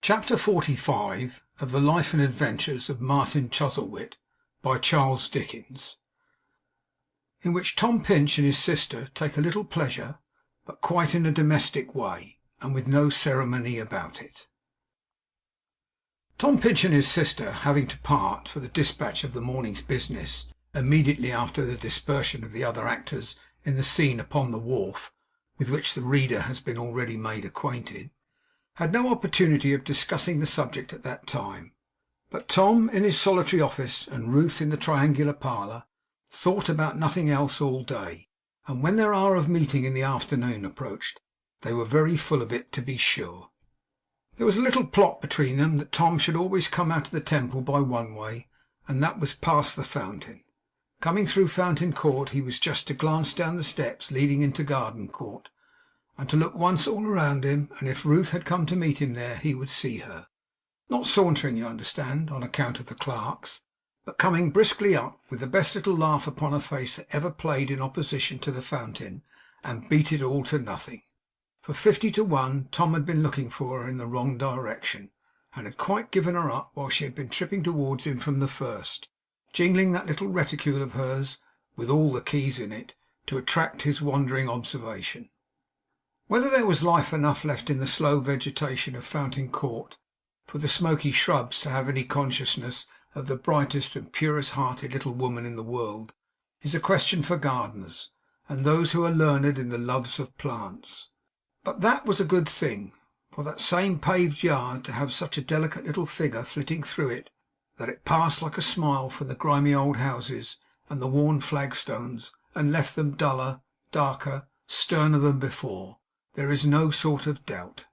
Chapter 45 of the Life and Adventures of Martin Chuzzlewit, by Charles Dickens, in which Tom Pinch and his sister take a little pleasure, but quite in a domestic way, and with no ceremony about it. Tom Pinch and his sister having to part, for the dispatch of the morning's business, immediately after the dispersion of the other actors in the scene upon the wharf, with which the reader has been already made acquainted, had no opportunity of discussing the subject at that time. But Tom in his solitary office, and Ruth in the triangular parlour, thought about nothing else all day; and when their hour of meeting in the afternoon approached, they were very full of it, to be sure. There was a little plot between them that Tom should always come out of the Temple by one way, and that was past the Fountain. Coming through Fountain Court, he was just to glance down the steps leading into Garden Court, and to look once all around him, and if Ruth had come to meet him there, he would see her. Not sauntering, you understand, on account of the clerks, but coming briskly up, with the best little laugh upon her face that ever played in opposition to the Fountain, and beat it all to nothing. For 50 to 1, Tom had been looking for her in the wrong direction, and had quite given her up while she had been tripping towards him from the first, jingling that little reticule of hers, with all the keys in it, to attract his wandering observation. Whether there was life enough left in the slow vegetation of Fountain Court for the smoky shrubs to have any consciousness of the brightest and purest hearted little woman in the world, is a question for gardeners, and those who are learned in the loves of plants. But that was a good thing, for that same paved yard to have such a delicate little figure flitting through it, that it passed like a smile from the grimy old houses and the worn flagstones, and left them duller, darker, sterner than before, there is no sort of doubt.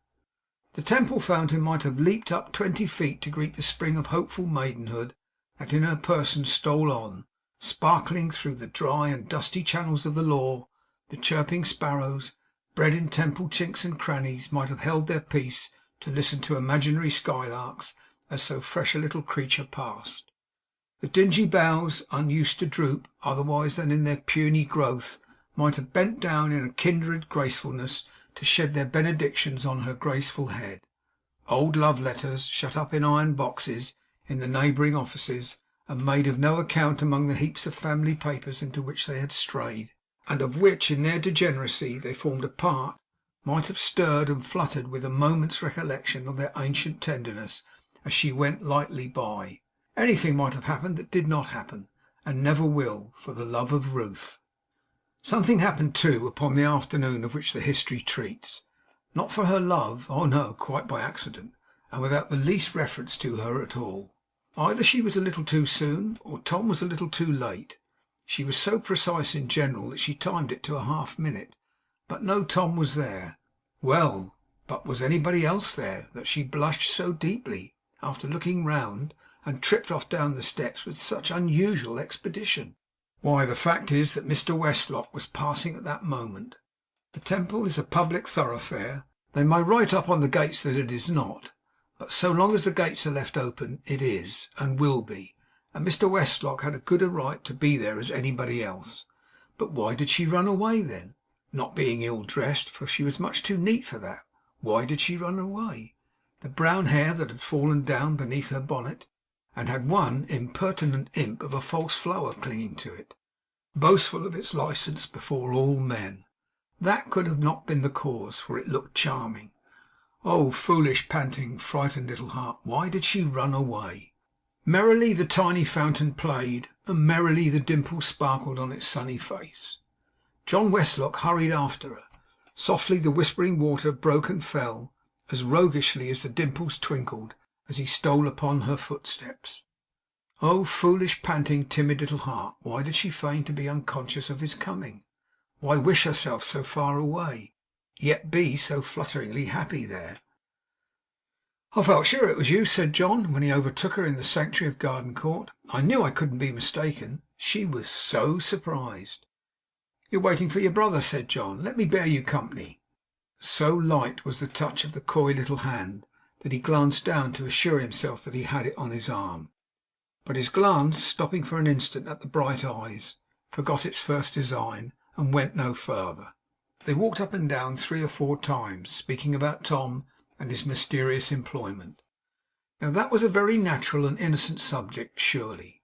The Temple Fountain might have leaped up 20 feet to greet the spring of hopeful maidenhood that in her person stole on, sparkling through the dry and dusty channels of the law. The chirping sparrows, bred in Temple chinks and crannies, might have held their peace to listen to imaginary skylarks as so fresh a little creature passed. The dingy boughs, unused to droop otherwise than in their puny growth, might have bent down in a kindred gracefulness to shed their benedictions on her graceful head. Old love letters, shut up in iron boxes in the neighbouring offices, and made of no account among the heaps of family papers into which they had strayed, and of which in their degeneracy they formed a part, might have stirred and fluttered with a moment's recollection of their ancient tenderness as she went lightly by. Anything might have happened that did not happen, and never will, for the love of Ruth. Something happened, too, upon the afternoon of which the history treats. Not for her love, oh no, quite by accident, and without the least reference to her at all. Either she was a little too soon, or Tom was a little too late. She was so precise in general that she timed it to a half minute, but no Tom was there. Well, but was anybody else there, that she blushed so deeply, after looking round, and tripped off down the steps with such unusual expedition? Why, the fact is that Mr Westlock was passing at that moment. The Temple is a public thoroughfare. They may write up on the gates that it is not, but so long as the gates are left open, it is, and will be, and Mr Westlock had as good a right to be there as anybody else. But why did she run away then? Not being ill dressed, for she was much too neat for that. Why did she run away? The brown hair that had fallen down beneath her bonnet, and had one impertinent imp of a false flower clinging to it, boastful of its licence before all men. That could have not been the cause, for it looked charming. Oh, foolish, panting, frightened little heart, why did she run away? Merrily the tiny fountain played, and merrily the dimples sparkled on its sunny face. John Westlock hurried after her. Softly the whispering water broke and fell, as roguishly as the dimples twinkled, as he stole upon her footsteps. Oh, foolish, panting, timid little heart, why did she feign to be unconscious of his coming? Why wish herself so far away, yet be so flutteringly happy there? 'I felt sure it was you,' said John, when he overtook her in the sanctuary of Garden Court. 'I knew I couldn't be mistaken.' She was so surprised. 'You're waiting for your brother,' said John. 'Let me bear you company.' So light was the touch of the coy little hand, that he glanced down to assure himself that he had it on his arm. But his glance, stopping for an instant at the bright eyes, forgot its first design, and went no further. They walked up and down 3 or 4 times, speaking about Tom and his mysterious employment. Now that was a very natural and innocent subject, surely.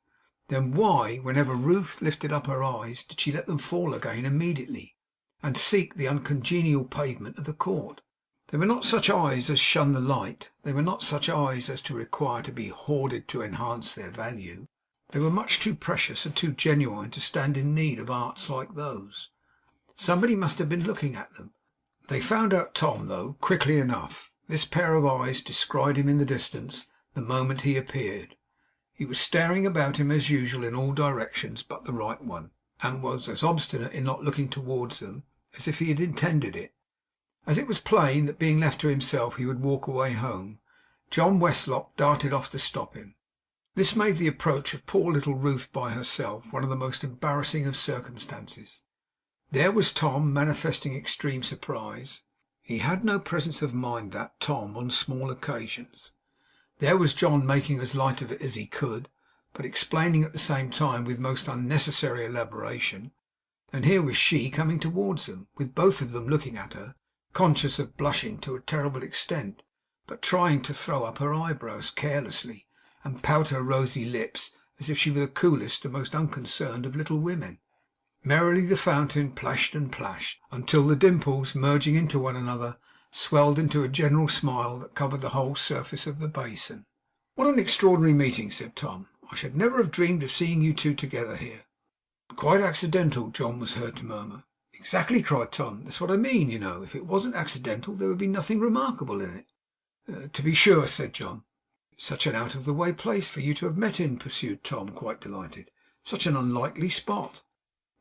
Then why, whenever Ruth lifted up her eyes, did she let them fall again immediately, and seek the uncongenial pavement of the court? They were not such eyes as shun the light. They were not such eyes as to require to be hoarded to enhance their value. They were much too precious and too genuine to stand in need of arts like those. Somebody must have been looking at them. They found out Tom, though, quickly enough. This pair of eyes descried him in the distance the moment he appeared. He was staring about him as usual in all directions but the right one, and was as obstinate in not looking towards them as if he had intended it. As it was plain that, being left to himself, he would walk away home, John Westlock darted off to stop him. This made the approach of poor little Ruth by herself one of the most embarrassing of circumstances. There was Tom, manifesting extreme surprise. He had no presence of mind, that Tom, on small occasions. There was John, making as light of it as he could, but explaining at the same time with most unnecessary elaboration. And here was she coming towards them, with both of them looking at her, conscious of blushing to a terrible extent, but trying to throw up her eyebrows carelessly, and pout her rosy lips as if she were the coolest and most unconcerned of little women. Merrily the fountain plashed and plashed, until the dimples, merging into one another, swelled into a general smile that covered the whole surface of the basin. "What an extraordinary meeting!" said Tom. "I should never have dreamed of seeing you two together here." "Quite accidental," John was heard to murmur. "Exactly," cried Tom. "That's what I mean, you know. If it wasn't accidental, there would be nothing remarkable in it." "To be sure," said John. "Such an out of the way place for you to have met in," pursued Tom, quite delighted. "Such an unlikely spot."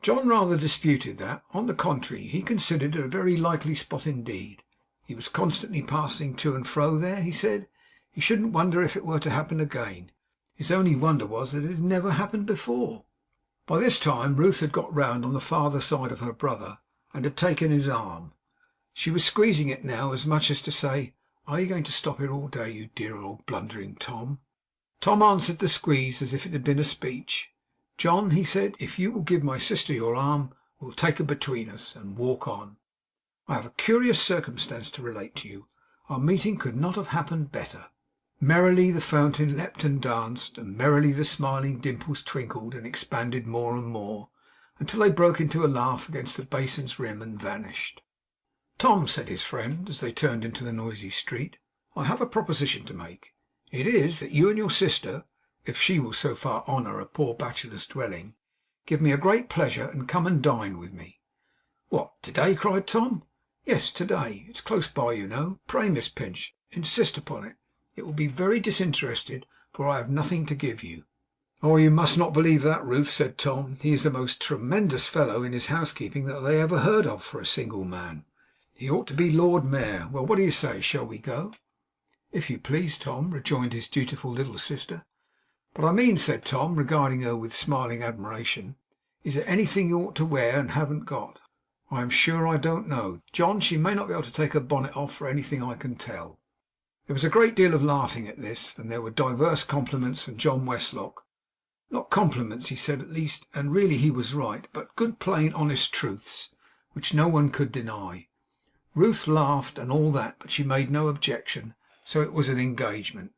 John rather disputed that. On the contrary, he considered it a very likely spot indeed. He was constantly passing to and fro there, he said. He shouldn't wonder if it were to happen again. His only wonder was that it had never happened before. By this time Ruth had got round on the farther side of her brother, and had taken his arm. She was squeezing it now, as much as to say, "Are you going to stop here all day, you dear old blundering Tom?" Tom answered the squeeze as if it had been a speech. "John," he said, "if you will give my sister your arm, we'll take her between us, and walk on. I have a curious circumstance to relate to you. Our meeting could not have happened better." Merrily the fountain leapt and danced, and merrily the smiling dimples twinkled and expanded more and more, until they broke into a laugh against the basin's rim and vanished. "Tom," said his friend, as they turned into the noisy street, "I have a proposition to make. It is, that you and your sister, if she will so far honour a poor bachelor's dwelling, give me a great pleasure, and come and dine with me." "What, to-day?" cried Tom. "Yes, to-day. It's close by, you know. Pray, Miss Pinch, insist upon it. It will be very disinterested, for I have nothing to give you." "Oh, you must not believe that, Ruth," said Tom. "He is the most tremendous fellow in his housekeeping that I ever heard of for a single man. He ought to be Lord Mayor. Well, what do you say? Shall we go?" "If you please, Tom," rejoined his dutiful little sister. "But I mean," said Tom, regarding her with smiling admiration, "is there anything you ought to wear and haven't got? I am sure I don't know. John, she may not be able to take her bonnet off for anything I can tell." There was a great deal of laughing at this, and there were divers compliments from John Westlock. Not compliments, he said, at least, and really he was right, but good plain honest truths, which no one could deny. Ruth laughed and all that, but she made no objection, so it was an engagement.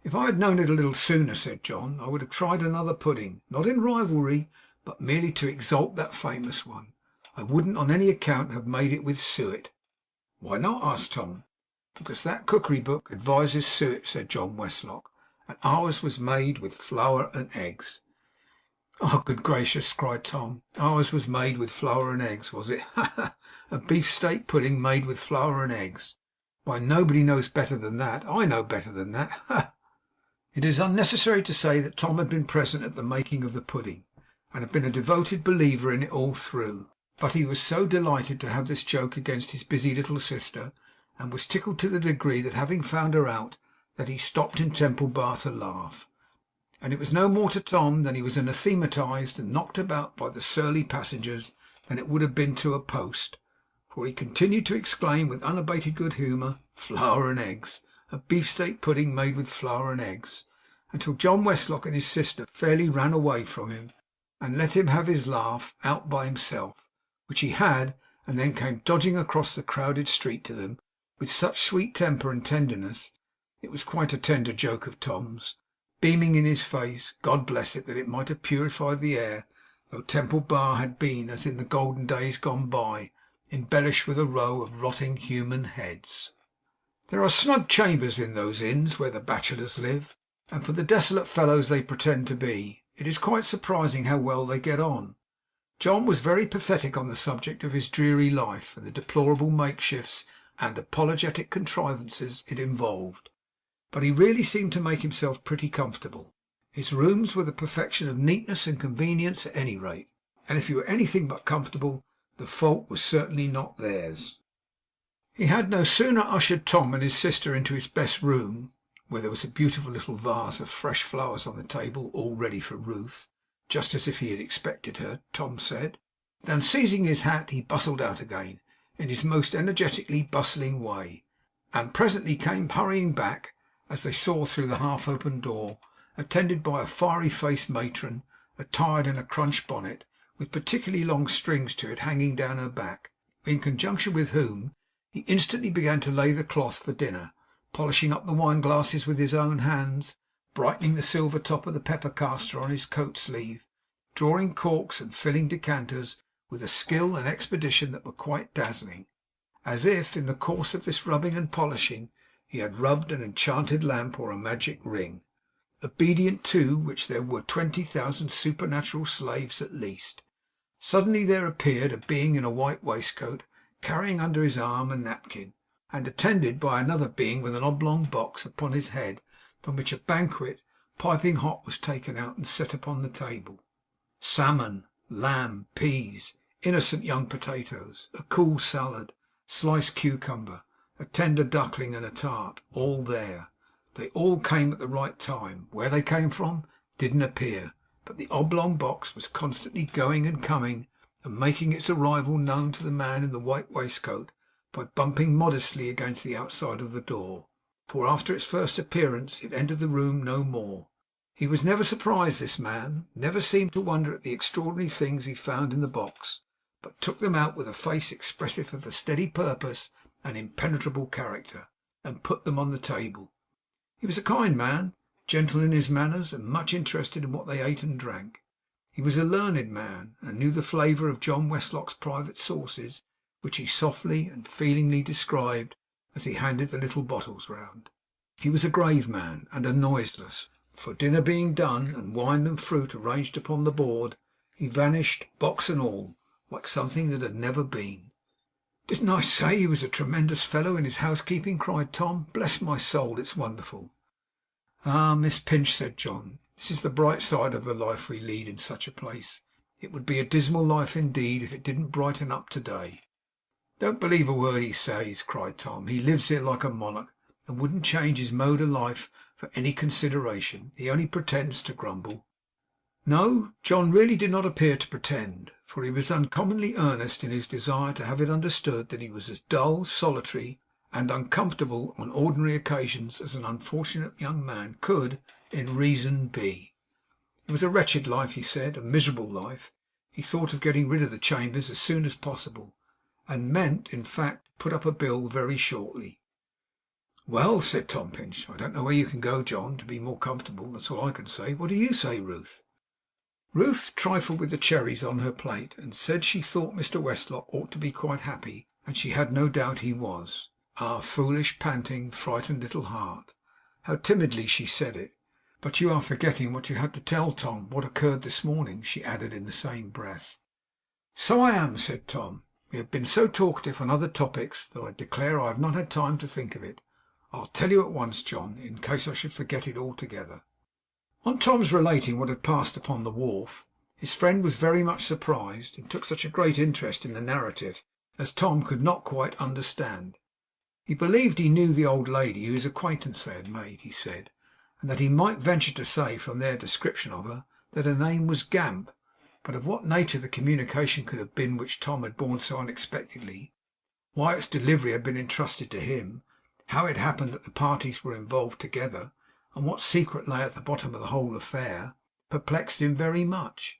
"If I had known it a little sooner," said John, "I would have tried another pudding, not in rivalry, but merely to exalt that famous one. I wouldn't on any account have made it with suet." "Why not?" asked Tom. "Because that cookery book advises suet," said John Westlock, "and ours was made with flour and eggs." "Oh, good gracious!" cried Tom. "Ours was made with flour and eggs, was it? Ha, ha! A beefsteak pudding made with flour and eggs! Why, nobody knows better than that. I know better than that. Ha!" It is unnecessary to say that Tom had been present at the making of the pudding, and had been a devoted believer in it all through. But he was so delighted to have this joke against his busy little sister, and was tickled to the degree that, having found her out, that he stopped in Temple Bar to laugh. And it was no more to Tom that he was anathematized and knocked about by the surly passengers than it would have been to a post, for he continued to exclaim with unabated good humour, "Flour and eggs! A beefsteak pudding made with flour and eggs!" until John Westlock and his sister fairly ran away from him, and let him have his laugh out by himself, which he had, and then came dodging across the crowded street to them, with such sweet temper and tenderness, it was quite a tender joke of Tom's, beaming in his face, God bless it, that it might have purified the air, though Temple Bar had been, as in the golden days gone by, embellished with a row of rotting human heads. There are snug chambers in those inns where the bachelors live, and for the desolate fellows they pretend to be, it is quite surprising how well they get on. John was very pathetic on the subject of his dreary life, and the deplorable makeshifts and apologetic contrivances it involved, but he really seemed to make himself pretty comfortable. His rooms were the perfection of neatness and convenience at any rate, and if he were anything but comfortable, the fault was certainly not theirs. He had no sooner ushered Tom and his sister into his best room, where there was a beautiful little vase of fresh flowers on the table, all ready for Ruth, just as if he had expected her, Tom said, than seizing his hat, he bustled out again, in his most energetically bustling way, and presently came hurrying back, as they saw through the half-open door, attended by a fiery-faced matron, attired in a crunched bonnet, with particularly long strings to it hanging down her back, in conjunction with whom he instantly began to lay the cloth for dinner, polishing up the wine glasses with his own hands, brightening the silver top of the pepper caster on his coat sleeve, drawing corks and filling decanters with a skill and expedition that were quite dazzling, as if, in the course of this rubbing and polishing, he had rubbed an enchanted lamp or a magic ring, obedient to which there were 20,000 supernatural slaves at least. Suddenly there appeared a being in a white waistcoat, carrying under his arm a napkin, and attended by another being with an oblong box upon his head, from which a banquet, piping hot, was taken out and set upon the table. Salmon, lamb, peas, innocent young potatoes, a cool salad, sliced cucumber, a tender duckling, and a tart, all there. They all came at the right time. Where they came from didn't appear, but the oblong box was constantly going and coming, and making its arrival known to the man in the white waistcoat by bumping modestly against the outside of the door. For after its first appearance it entered the room no more. He was never surprised, this man, never seemed to wonder at the extraordinary things he found in the box, but took them out with a face expressive of a steady purpose and impenetrable character, and put them on the table. He was a kind man, gentle in his manners, and much interested in what they ate and drank. He was a learned man, and knew the flavour of John Westlock's private sauces, which he softly and feelingly described as he handed the little bottles round. He was a grave man, and a noiseless, for dinner being done, and wine and fruit arranged upon the board, he vanished, box and all, like something that had never been. 'Didn't I say he was a tremendous fellow in his housekeeping?' cried Tom. 'Bless my soul, it's wonderful.' 'Ah, Miss Pinch,' said John, 'this is the bright side of the life we lead in such a place. It would be a dismal life indeed if it didn't brighten up to-day.' 'Don't believe a word he says,' cried Tom. 'He lives here like a monarch, and wouldn't change his mode of life for any consideration. He only pretends to grumble.' No, John really did not appear to pretend, for he was uncommonly earnest in his desire to have it understood that he was as dull, solitary, and uncomfortable on ordinary occasions as an unfortunate young man could, in reason, be. It was a wretched life, he said, a miserable life. He thought of getting rid of the chambers as soon as possible, and meant, in fact, to put up a bill very shortly. 'Well,' said Tom Pinch, 'I don't know where you can go, John, to be more comfortable. That's all I can say. What do you say, Ruth?' Ruth trifled with the cherries on her plate, and said she thought Mr Westlock ought to be quite happy, and she had no doubt he was. Ah, foolish, panting, frightened little heart! How timidly she said it! 'But you are forgetting what you had to tell, Tom. What occurred this morning,' she added in the same breath. 'So I am,' said Tom. 'We have been so talkative on other topics that I declare I have not had time to think of it. I'll tell you at once, John, in case I should forget it altogether.' On Tom's relating what had passed upon the wharf, his friend was very much surprised, and took such a great interest in the narrative as Tom could not quite understand. He believed he knew the old lady whose acquaintance they had made, he said, and that he might venture to say, from their description of her, that her name was Gamp. But of what nature the communication could have been which Tom had borne so unexpectedly, why its delivery had been entrusted to him, how it happened that the parties were involved together, and what secret lay at the bottom of the whole affair, perplexed him very much.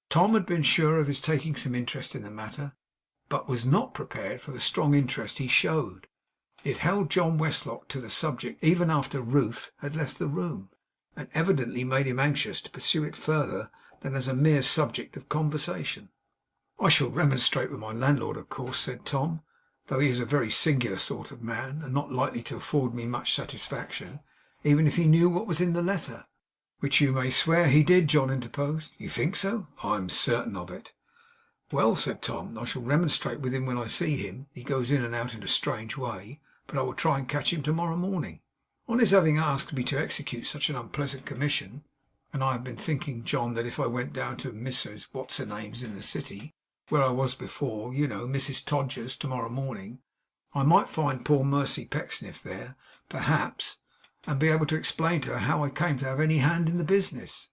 Tom had been sure of his taking some interest in the matter, but was not prepared for the strong interest he showed. It held John Westlock to the subject even after Ruth had left the room, and evidently made him anxious to pursue it further than as a mere subject of conversation. 'I shall remonstrate with my landlord, of course,' said Tom, 'though he is a very singular sort of man, and not likely to afford me much satisfaction, even if he knew what was in the letter.' 'Which you may swear he did,' John interposed. 'You think so?' 'I am certain of it.' 'Well,' said Tom, 'I shall remonstrate with him when I see him. He goes in and out in a strange way, but I will try and catch him tomorrow morning.' On his having asked me to execute such an unpleasant commission, and I have been thinking, John, that if I went down to Mrs. What's her name's in the City, where I was before, you know, Mrs. Todgers, tomorrow morning, I might find poor Mercy Pecksniff there, perhaps, and be able to explain to her how I came to have any hand in the business.'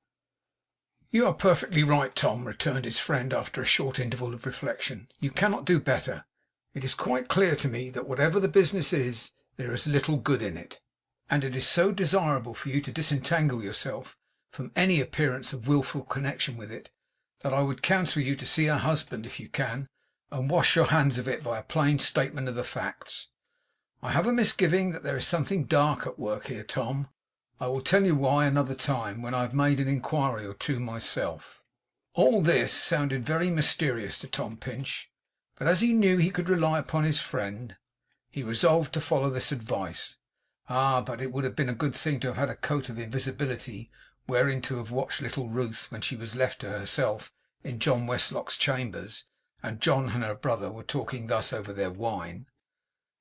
'You are perfectly right, Tom,' returned his friend, after a short interval of reflection. 'You cannot do better. It is quite clear to me that whatever the business is, there is little good in it; and it is so desirable for you to disentangle yourself from any appearance of wilful connection with it, that I would counsel you to see her husband, if you can, and wash your hands of it by a plain statement of the facts. I have a misgiving that there is something dark at work here, Tom. I will tell you why another time, when I have made an inquiry or two myself.' All this sounded very mysterious to Tom Pinch, but as he knew he could rely upon his friend, he resolved to follow this advice. But it would have been a good thing to have had a coat of invisibility wherein to have watched little Ruth when she was left to herself in John Westlock's chambers, and John and her brother were talking thus over their wine.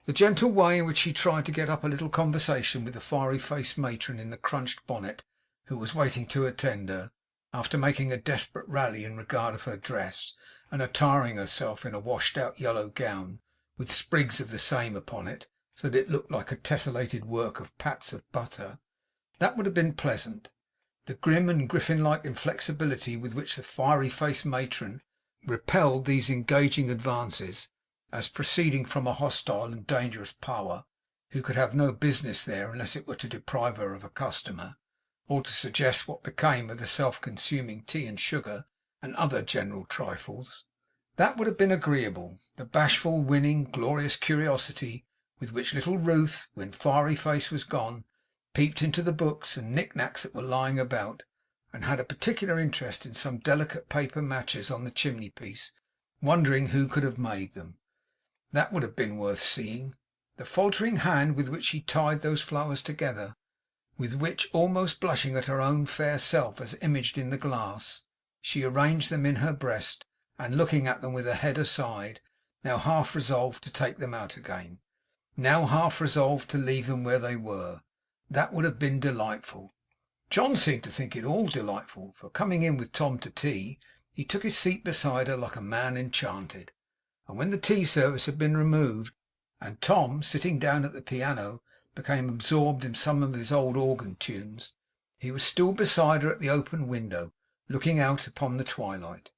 The gentle way in which she tried to get up a little conversation with the fiery faced matron in the crunched bonnet, who was waiting to attend her, after making a desperate rally in regard of her dress, and attiring herself in a washed out yellow gown, with sprigs of the same upon it, so that it looked like a tessellated work of pats of butter, that would have been pleasant. The grim and griffin like inflexibility with which the fiery faced matron repelled these engaging advances, as proceeding from a hostile and dangerous power, who could have no business there unless it were to deprive her of a customer, or to suggest what became of the self-consuming tea and sugar and other general trifles, that would have been agreeable. The bashful, winning, glorious curiosity with which little Ruth, when Fiery Face was gone, peeped into the books and knick-knacks that were lying about, and had a particular interest in some delicate paper matches on the chimney-piece, wondering who could have made them, that would have been worth seeing. The faltering hand with which she tied those flowers together, with which, almost blushing at her own fair self as imaged in the glass, she arranged them in her breast, and looking at them with her head aside, now half resolved to take them out again, now half resolved to leave them where they were, that would have been delightful. John seemed to think it all delightful, for coming in with Tom to tea, he took his seat beside her like a man enchanted. And when the tea service had been removed, and Tom, sitting down at the piano, became absorbed in some of his old organ tunes, he was still beside her at the open window, looking out upon the twilight.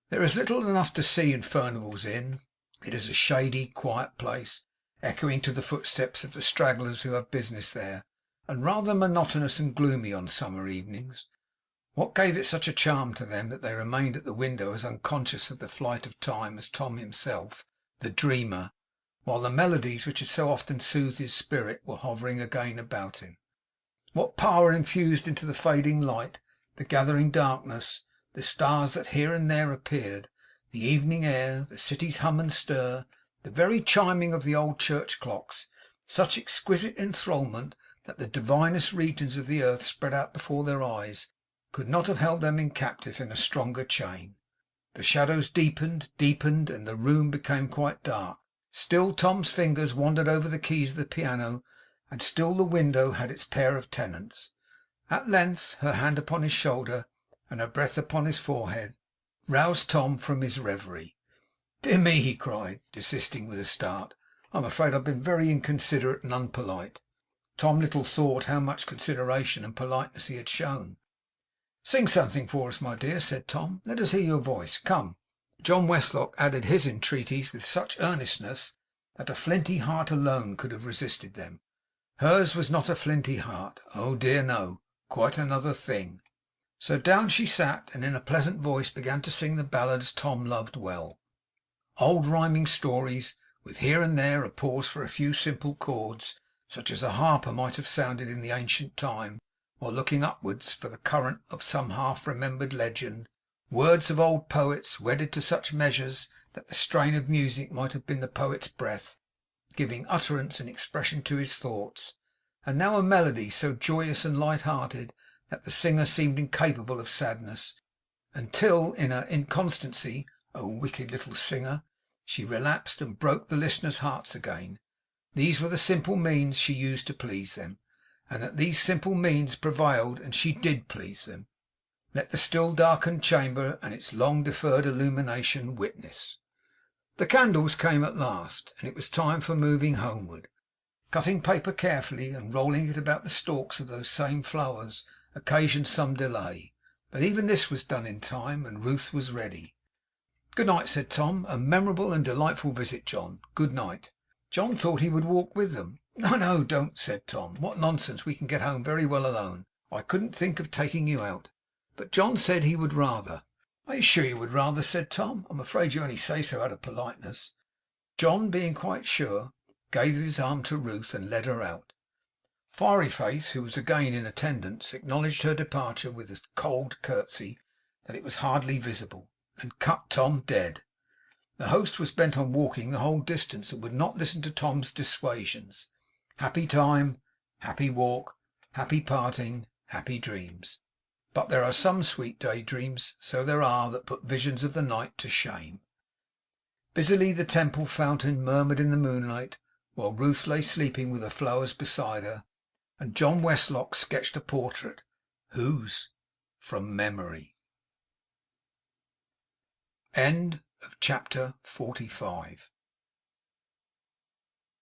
There is little enough to see in Furnival's Inn. It is a shady, quiet place, echoing to the footsteps of the stragglers who have business there, and rather monotonous and gloomy on summer evenings. What gave it such a charm to them that they remained at the window as unconscious of the flight of time as Tom himself, the dreamer, while the melodies which had so often soothed his spirit were hovering again about him? What power infused into the fading light, the gathering darkness, the stars that here and there appeared, the evening air, the city's hum and stir, the very chiming of the old church clocks, such exquisite enthralment that the divinest regions of the earth spread out before their eyes, could not have held them captive in a stronger chain. The shadows deepened, and the room became quite dark. Still Tom's fingers wandered over the keys of the piano, and still the window had its pair of tenants. At length her hand upon his shoulder, and her breath upon his forehead, roused Tom from his reverie. 'Dear me!' he cried, desisting with a start. 'I am afraid I have been very inconsiderate and unpolite.' Tom little thought how much consideration and politeness he had shown. 'Sing something for us, my dear,' said Tom. 'Let us hear your voice. Come!' John Westlock added his entreaties with such earnestness that a flinty heart alone could have resisted them. Hers was not a flinty heart. Oh dear no! Quite another thing. So down she sat, and in a pleasant voice began to sing the ballads Tom loved well. Old rhyming stories, with here and there a pause for a few simple chords, such as a harper might have sounded in the ancient time, while looking upwards for the current of some half remembered legend; words of old poets, wedded to such measures that the strain of music might have been the poet's breath, giving utterance and expression to his thoughts; and now a melody so joyous and light hearted that the singer seemed incapable of sadness, until in her inconstancy (oh wicked little singer!) she relapsed and broke the listeners' hearts again. These were the simple means she used to please them, and that these simple means prevailed and she DID please them, let the still darkened chamber and its long deferred illumination witness. The candles came at last, and it was time for moving homeward. Cutting paper carefully, and rolling it about the stalks of those same flowers, occasioned some delay; but even this was done in time, and Ruth was ready. 'Good night,' said Tom. 'A memorable and delightful visit, John. Good night.' John thought he would walk with them. 'No, no, don't,' said Tom. 'What nonsense! We can get home very well alone. I couldn't think of taking you out.' But John said he would rather. 'Are you sure you would rather?' said Tom. 'I'm afraid you only say so out of politeness.' John, being quite sure, gave his arm to Ruth, and led her out. Fiery Face, who was again in attendance, acknowledged her departure with a cold curtsey that it was hardly visible, and cut Tom dead. The host was bent on walking the whole distance, and would not listen to Tom's dissuasions. Happy time, happy walk, happy parting, happy dreams! But there are some sweet daydreams, so there are, that put visions of the night to shame. Busily the Temple fountain murmured in the moonlight, while Ruth lay sleeping with her flowers beside her, and John Westlock sketched a portrait. Whose? From memory. End of chapter 45.